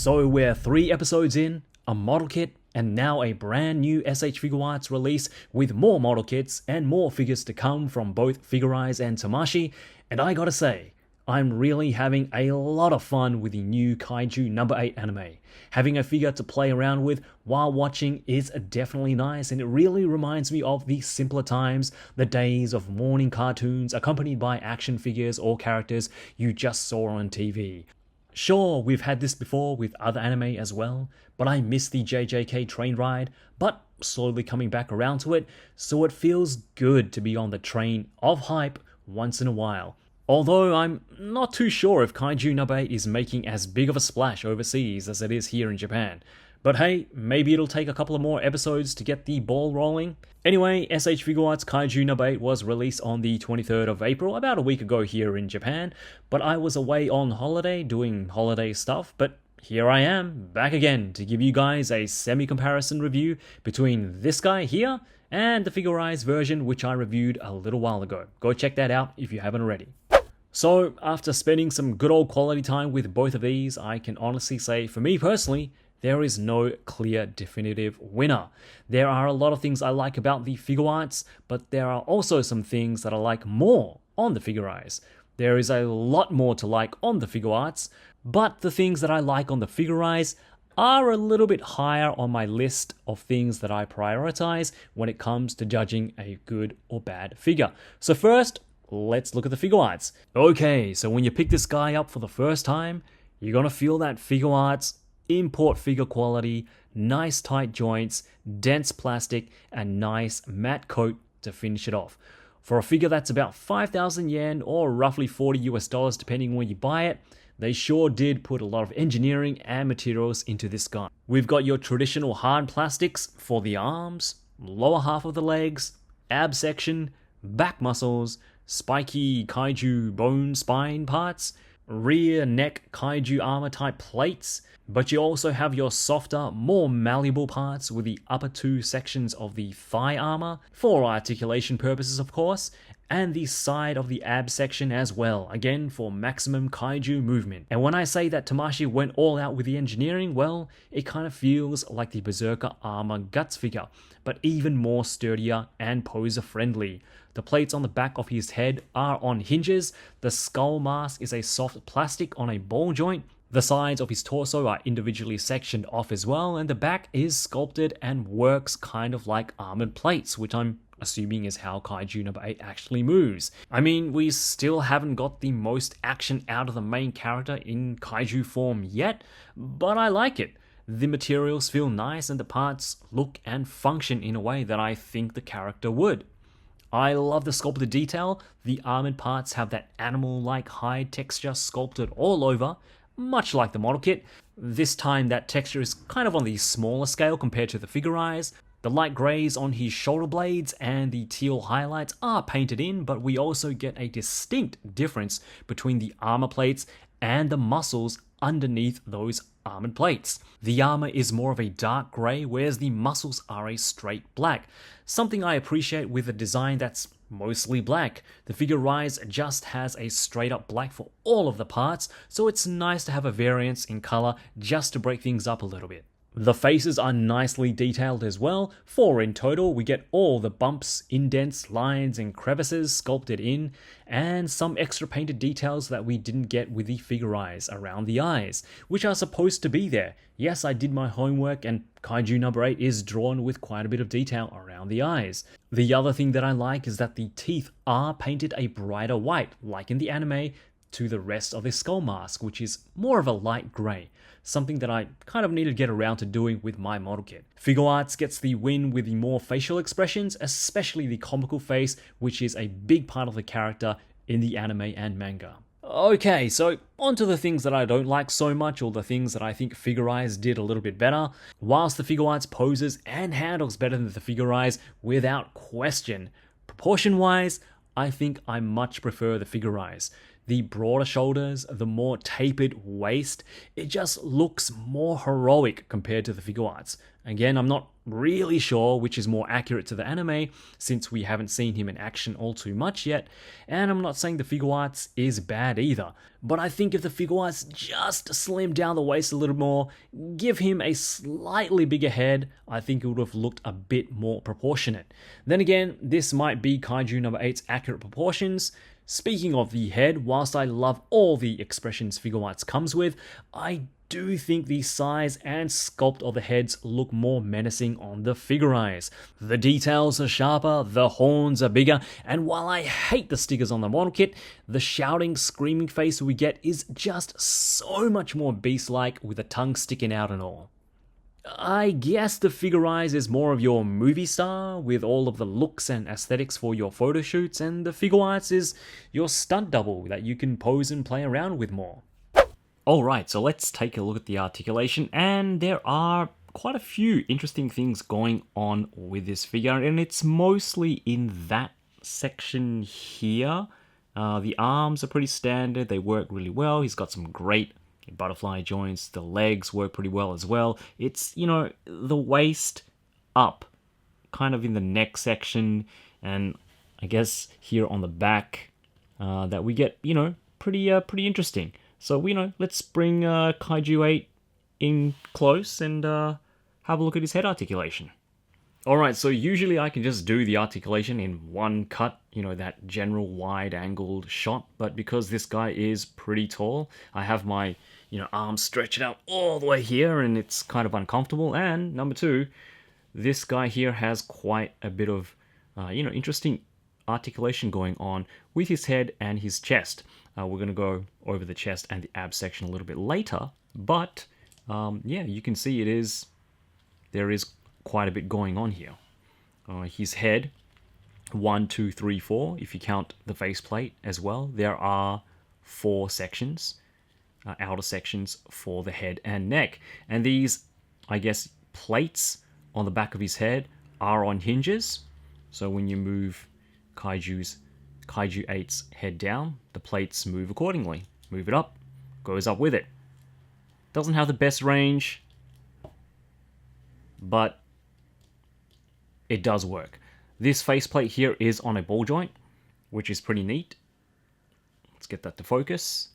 So we're 3 episodes in, a model kit, and now a brand new S.H.Figuarts release with more model kits and more figures to come from both Figuarts and Tamashii, and I gotta say, I'm really having a lot of fun with the new Kaiju No. 8 anime. Having a figure to play around with while watching is definitely nice, and it really reminds me of the simpler times, the days of morning cartoons accompanied by action figures or characters you just saw on TV. Sure, we've had this before with other anime as well, but I miss the JJK train ride, but slowly coming back around to it, so it feels good to be on the train of hype once in a while. Although I'm not too sure if Kaiju No. 8 is making as big of a splash overseas as it is here in Japan. But hey, maybe it'll take a couple of more episodes to get the ball rolling. Anyway, S.H.Figuarts Kaiju No. 8 was released on the 23rd of April, about a week ago here in Japan, but I was away on holiday doing holiday stuff, but here I am, back again to give you guys a semi-comparison review between this guy here and the Figuarts version which I reviewed a little while ago. Go check that out if you haven't already. So, after spending some good old quality time with both of these, I can honestly say, for me personally, there is no clear definitive winner. There are a lot of things I like about the Figuarts, but there are also some things that I like more on the Figuarts. There is a lot more to like on the Figuarts, but the things that I like on the Figuarts are a little bit higher on my list of things that I prioritize when it comes to judging a good or bad figure. So first, let's look at the Figuarts. Okay, so when you pick this guy up for the first time, you're gonna feel that Figuarts import figure quality, nice tight joints, dense plastic, and nice matte coat to finish it off. For a figure that's about 5,000 yen or roughly $40 US depending when you buy it, they sure did put a lot of engineering and materials into this guy. We've got your traditional hard plastics for the arms, lower half of the legs, ab section, back muscles, spiky kaiju bone spine parts, rear neck kaiju armor type plates, but you also have your softer, more malleable parts with the upper 2 sections of the thigh armor, for articulation purposes of course, and the side of the ab section as well, again for maximum kaiju movement. And when I say that Tamashii went all out with the engineering, well, it kind of feels like the Berserker Armor Guts figure, but even more sturdier and poser friendly. The plates on the back of his head are on hinges, the skull mask is a soft plastic on a ball joint, the sides of his torso are individually sectioned off as well, and the back is sculpted and works kind of like armored plates, which I'm assuming is how Kaiju No. 8 actually moves. I mean, we still haven't got the most action out of the main character in kaiju form yet, but I like it. The materials feel nice and the parts look and function in a way that I think the character would. I love the sculpted detail. The armored parts have that animal-like hide texture sculpted all over, much like the model kit. This time that texture is kind of on the smaller scale compared to the Figuarts. The light greys on his shoulder blades and the teal highlights are painted in, but we also get a distinct difference between the armor plates and the muscles underneath those armored plates. The armor is more of a dark grey, whereas the muscles are a straight black. Something I appreciate with a design that's mostly black. The Figuarts just has a straight up black for all of the parts, so it's nice to have a variance in colour just to break things up a little bit. The faces are nicely detailed as well. 4 in total. We get all the bumps, indents, lines and crevices sculpted in, and some extra painted details that we didn't get with the Figuarts around the eyes, which are supposed to be there. Yes, I did my homework and Kaiju No. 8 is drawn with quite a bit of detail around the eyes. The other thing that I like is that the teeth are painted a brighter white, like in the anime, to the rest of the skull mask, which is more of a light grey, something that I kind of need to get around to doing with my model kit. Figuarts gets the win with the more facial expressions, especially the comical face, which is a big part of the character in the anime and manga. Okay, so onto the things that I don't like so much, or the things that I think Figuarts did a little bit better. Whilst the Figuarts poses and handles better than the Figuarts, without question, proportion-wise, I think I much prefer the Figuarts. the broader shoulders, the more tapered waist, it just looks more heroic compared to the figure arts. Again, I'm not really sure which is more accurate to the anime, since we haven't seen him in action all too much yet, and I'm not saying the figure arts is bad either, but I think if the figure arts just slim down the waist a little more, give him a slightly bigger head, I think it would have looked a bit more proportionate. Then again, this might be Kaiju number 8's accurate proportions. Speaking of the head, whilst I love all the expressions figure arts comes with, I do think the size and sculpt of the heads look more menacing on the figure eyes. The details are sharper, the horns are bigger, and while I hate the stickers on the model kit, the shouting, screaming face we get is just so much more beast-like with the tongue sticking out and all. I guess the figure eyes is more of your movie star with all of the looks and aesthetics for your photo shoots, and the figure arts is your stunt double that you can pose and play around with more. Alright, so let's take a look at the articulation, and there are quite a few interesting things going on with this figure, and it's mostly in that section here. The arms are pretty standard, they work really well. He's got some great butterfly joints, the legs work pretty well as well. It's, you know, the waist up, kind of in the neck section, and I guess here on the back, that we get, you know, pretty interesting. So, you know, let's bring Kaiju 8 in close and have a look at his head articulation. Alright, so usually I can just do the articulation in one cut, you know, that general wide-angled shot, but because this guy is pretty tall, I have my, you know, arms stretched out all the way here, and it's kind of uncomfortable, and number two, this guy here has quite a bit of, you know, interesting articulation going on with his head and his chest. We're going to go over the chest and the abs section a little bit later, but yeah, you can see there is quite a bit going on here. His head, 1, 2, 3, 4, if you count the faceplate as well, there are 4 sections, outer sections for the head and neck. And these, I guess, plates on the back of his head are on hinges, so when you move Kaiju 8's head down, the plates move accordingly. Move it up, goes up with it. Doesn't have the best range, but it does work. This faceplate here is on a ball joint, which is pretty neat. Let's get that to focus.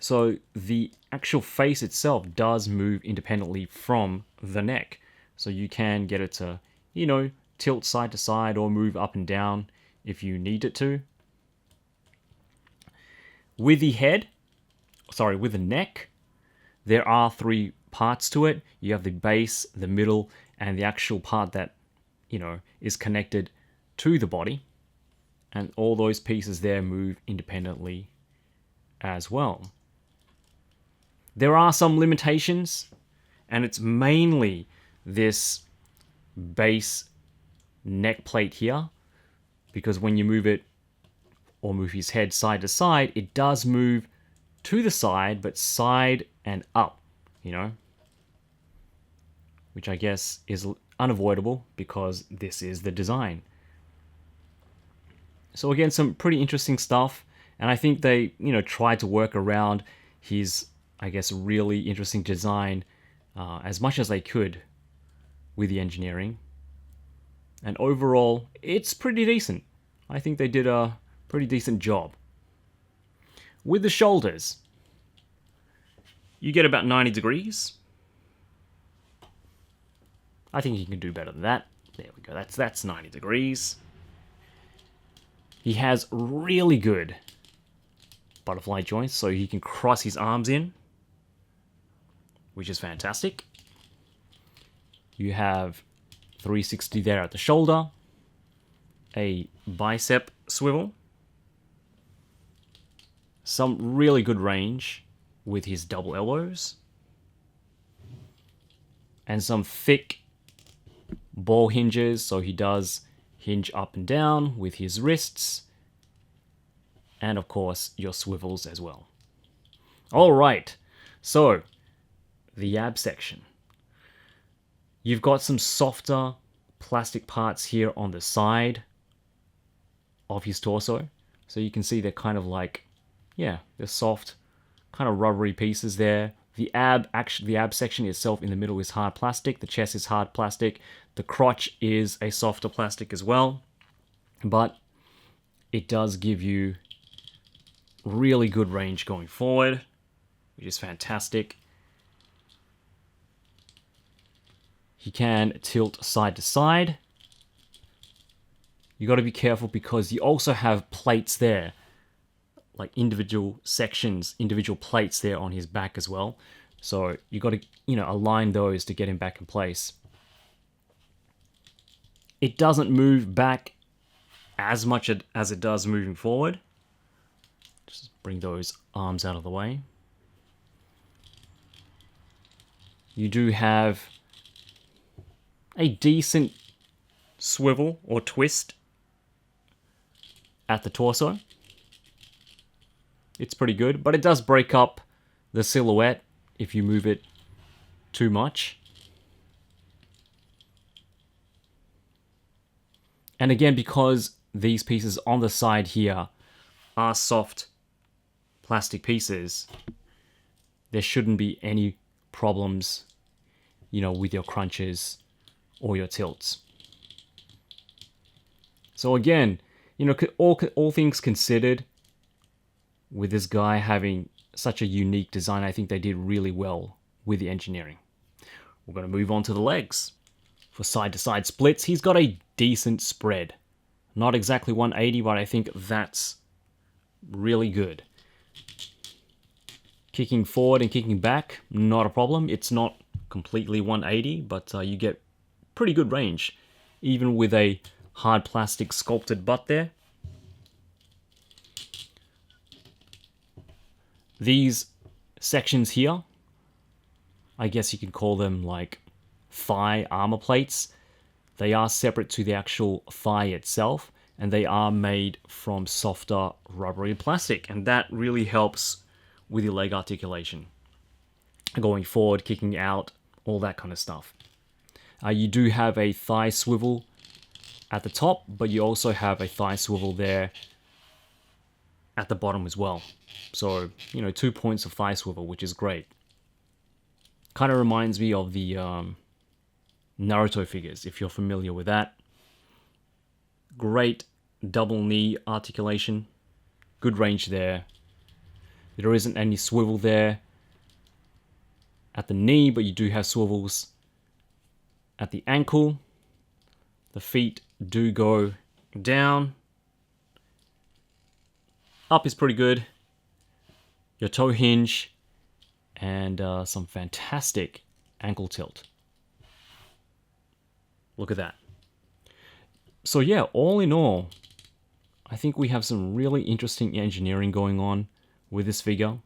So the actual face itself does move independently from the neck. So you can get it to, you know, tilt side to side or move up and down if you need it to. With the neck, there are 3 parts to it. You have the base, the middle, and the actual part that, you know, is connected to the body. And all those pieces there move independently as well. There are some limitations, and it's mainly this base neck plate here, because when you move it or move his head side to side, it does move to the side, but side and up, you know, which I guess is unavoidable because this is the design. So again, some pretty interesting stuff, and I think they, you know, tried to work around his, I guess, really interesting design as much as they could with the engineering. And overall, it's pretty decent. I think they did a pretty decent job. With the shoulders, you get about 90 degrees. I think you can do better than that. There we go, that's 90 degrees. He has really good butterfly joints, so he can cross his arms in, which is fantastic. You have 360 there at the shoulder, a bicep swivel, some really good range with his double elbows, and some thick ball hinges, so he does hinge up and down with his wrists, and of course your swivels as well. Alright, so the ab section. You've got some softer plastic parts here on the side of his torso, so you can see they're kind of like yeah, they're soft, kind of rubbery pieces there. The ab section itself in the middle is hard plastic. The chest is hard plastic. The crotch is a softer plastic as well. But it does give you really good range going forward, which is fantastic. He can tilt side to side. You got to be careful because you also have plates there, like individual sections, individual plates there on his back as well. So you got to, align those to get him back in place. It doesn't move back as much as it does moving forward. Just bring those arms out of the way. You do have a decent swivel or twist at the torso. It's pretty good, but it does break up the silhouette if you move it too much. And again, because these pieces on the side here are soft plastic pieces, there shouldn't be any problems, with your crunches or your tilts. So again, all things considered, with this guy having such a unique design, I think they did really well with the engineering. We're going to move on to the legs. For side-to-side splits, he's got a decent spread. Not exactly 180, but I think that's really good. Kicking forward and kicking back, not a problem. It's not completely 180, but you get pretty good range, even with a hard plastic sculpted butt there. These sections here, I guess you could call them like thigh armor plates. They are separate to the actual thigh itself, and they are made from softer rubbery plastic, and that really helps with your leg articulation. Going forward, kicking out, all that kind of stuff. You do have a thigh swivel at the top, but you also have a thigh swivel there at the bottom as well. So, 2 points of thigh swivel, which is great. Kind of reminds me of the Naruto figures, if you're familiar with that. Great double knee articulation. Good range there. There isn't any swivel there at the knee, but you do have swivels at the ankle. The feet do go down. Up is pretty good. Your toe hinge and some fantastic ankle tilt. Look at that. So yeah, all in all, I think we have some really interesting engineering going on with this figure.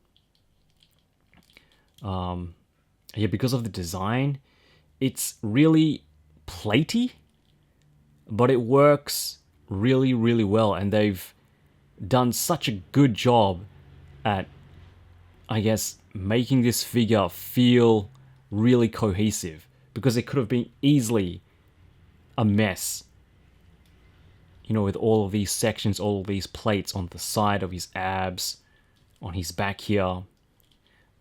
Yeah, because of the design, it's really platey, but it works really, really well, and they've done such a good job at, I guess, making this figure feel really cohesive, because it could have been easily a mess, with all of these sections, all of these plates on the side of his abs, on his back here.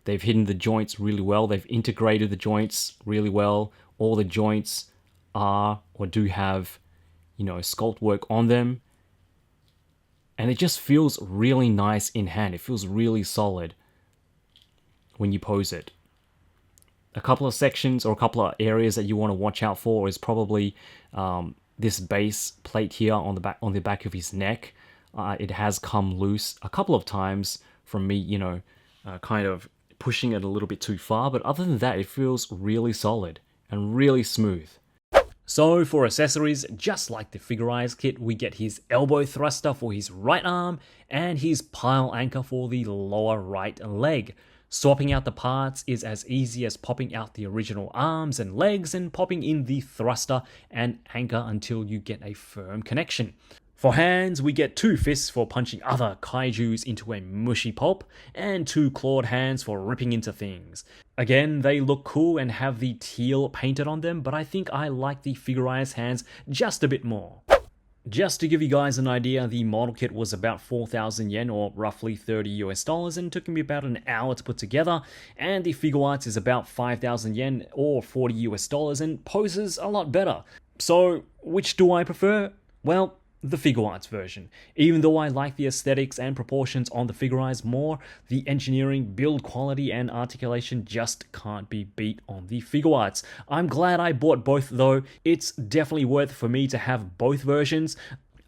They've hidden the joints really well. They've integrated the joints really well. All the joints are or do have, sculpt work on them. And it just feels really nice in hand. It feels really solid when you pose it. A couple of sections or a couple of areas that you want to watch out for is probably this base plate here on the back of his neck. It has come loose a couple of times from me, kind of pushing it a little bit too far. But other than that, it feels really solid and really smooth. So for accessories, just like the Figuarts kit, we get his elbow thruster for his right arm and his pile anchor for the lower right leg. Swapping out the parts is as easy as popping out the original arms and legs and popping in the thruster and anchor until you get a firm connection. For hands, we get 2 fists for punching other kaijus into a mushy pulp, and 2 clawed hands for ripping into things. Again, they look cool and have the teal painted on them, but I think I like the Figuarts hands just a bit more. Just to give you guys an idea, the model kit was about 4,000 yen or roughly 30 US dollars and took me about an hour to put together, and the Figuarts is about 5,000 yen or 40 US dollars and poses a lot better. So, which do I prefer? Well, the Figuarts version. Even though I like the aesthetics and proportions on the Figuarts more, the engineering, build quality, and articulation just can't be beat on the Figuarts. I'm glad I bought both though. It's definitely worth for me to have both versions.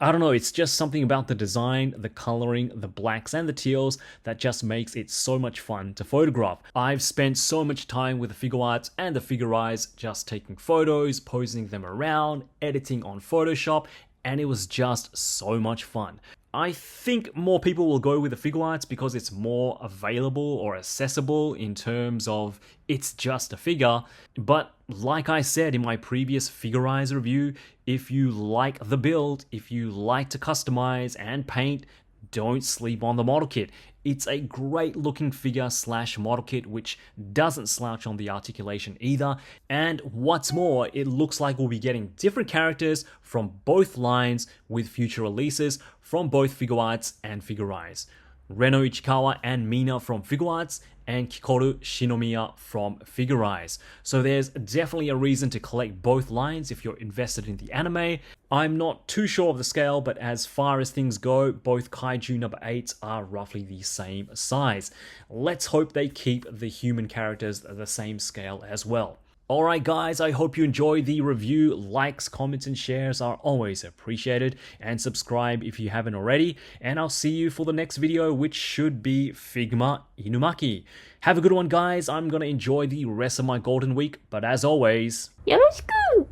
I don't know, it's just something about the design, the coloring, the blacks and the teals that just makes it so much fun to photograph. I've spent so much time with the Figuarts and the Figuarts just taking photos, posing them around, editing on Photoshop, and it was just so much fun. I think more people will go with the Figuarts because it's more available or accessible in terms of it's just a figure, but like I said in my previous Figuarts review, if you like the build, if you like to customize and paint, don't sleep on the model kit. It's a great looking figure slash model kit which doesn't slouch on the articulation either, and what's more, it looks like we'll be getting different characters from both lines with future releases from both Figuarts and Figuarts. Reno Ichikawa and Mina from Figuarts, and Kikoru Shinomiya from Figuarts. So there's definitely a reason to collect both lines if you're invested in the anime. I'm not too sure of the scale, but as far as things go, both Kaiju number 8s are roughly the same size. Let's hope they keep the human characters the same scale as well. Alright guys, I hope you enjoyed the review. Likes, comments and shares are always appreciated, and subscribe if you haven't already, and I'll see you for the next video, which should be Figma Inumaki. Have a good one guys, I'm gonna enjoy the rest of my golden week, but as always, よろしく